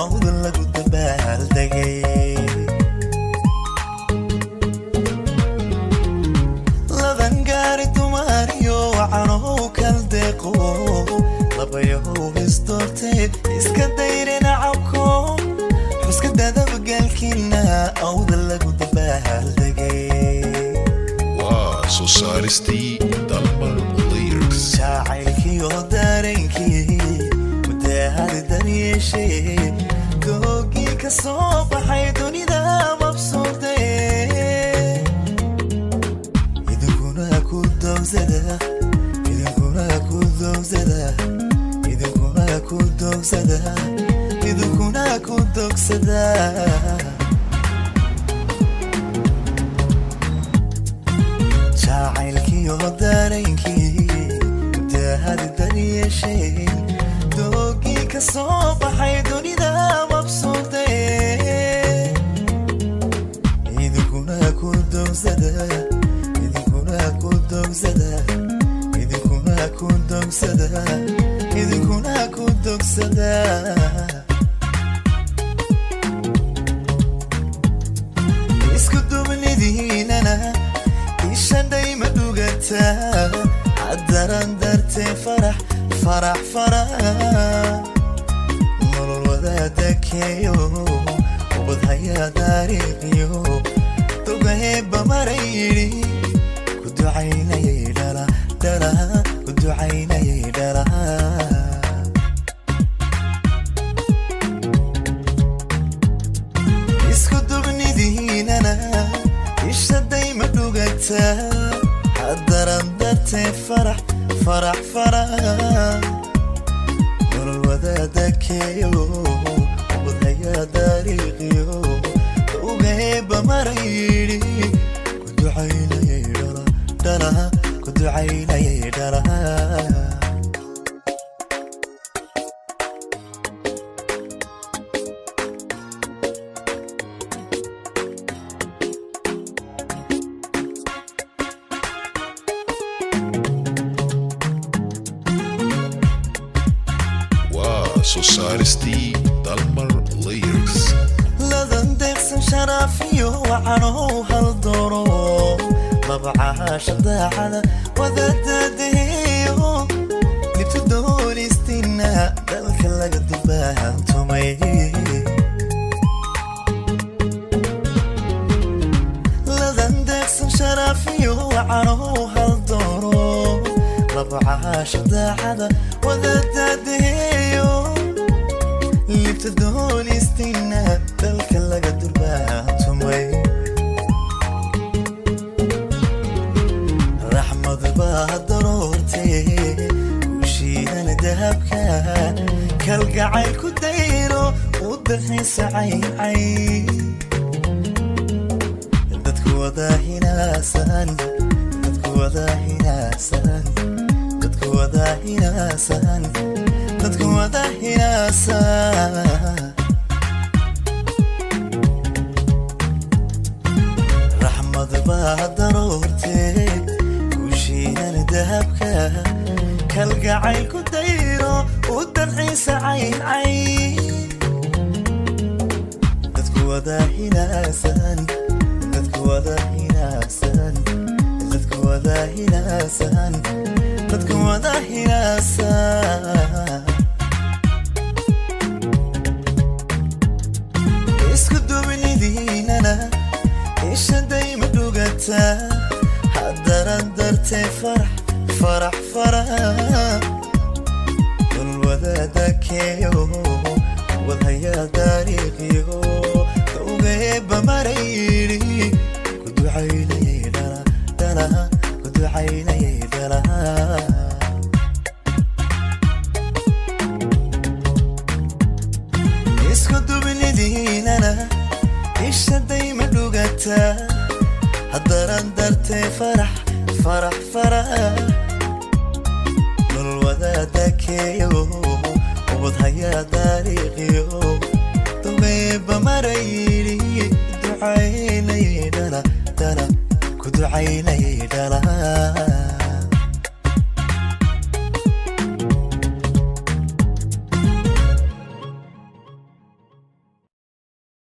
awda lagu dabaaldegay ladan gaari dumariyo waxaanu kal deeqo labayo istortay iska dayrina cabko xuska dadaba galkina awda lagu dabaaldegay soo saaristii dalmar lyrics jacaylkiyo dareenkii mudahada daryeeshay doogii ka soo baxay dunida mabsuuday idinkuna ku dowsada idinkuna ku dowsada idinkuna ku dowsada idinkuna ku dogsada jacaylkiyo dareenkii mudahada daryeeshay doogii ka soo baxay dunida mabsuuday idinkuna ku dowsada idinkuna ku dowsada idinkuna ku dogsada idinkuna ku dogsada isku duubnidiinana ishandhay madugata عدران درتي فرح فرح فرح nolol wadaadakeeyo ubadhaya taariikhiyo togaheba marayidhi ku ducaynayay dhala dhala ku ducaynayay dhala isku dubnidiinana ishaday madhugata عدران درتي فرح فرح فرح nolol wadaadakeeyo ubadhaya taariikhiyo togaheba marayidhi ku ducaynayay dhala dhala ku ducaynayay dhala soo saaristii dalmar lyrics ladan deeqsan sharaafiyo waxaanu hal doono labcaasha daacada wadadadeeyo libta doolistina dalka laga dubaantumay ladan deeqsan sharaafiyo waxaanu hal doono labcaasha daacada wadadadeeyo libta doolistina dalka laga durbaatumay raxmad baa daroortay kushiidana dahabka kalgacayl ku dayro u dalxiisa cayncay dadku wada hinaasan dadku wada hinaasan dadku wada hinaasan dadku wada hinaasan raxmad baa daroortay kushiidana dahabka kalgacayl ku dayro u dalxiisa cayncay dadku wada hinaasan dadku wada hinaasan dadku wada hinaasan dadku wada hinaasan isku duubnidiinana ishaday madhugata haddaran dartay farax farax farax nolol wadaadakeeyo wadhaya taariikhiyo togaheba marayidhi ku ducaynayay dhala dhala ku ducaynayay dhala isku dubnidiinana ishaday madhugata haddaran dartay farax farax farax nolol wadaadakeeyo ubadhaya taariikhiyo togaheba marayidhi ducaynayay dhala dhala ku ducaynayay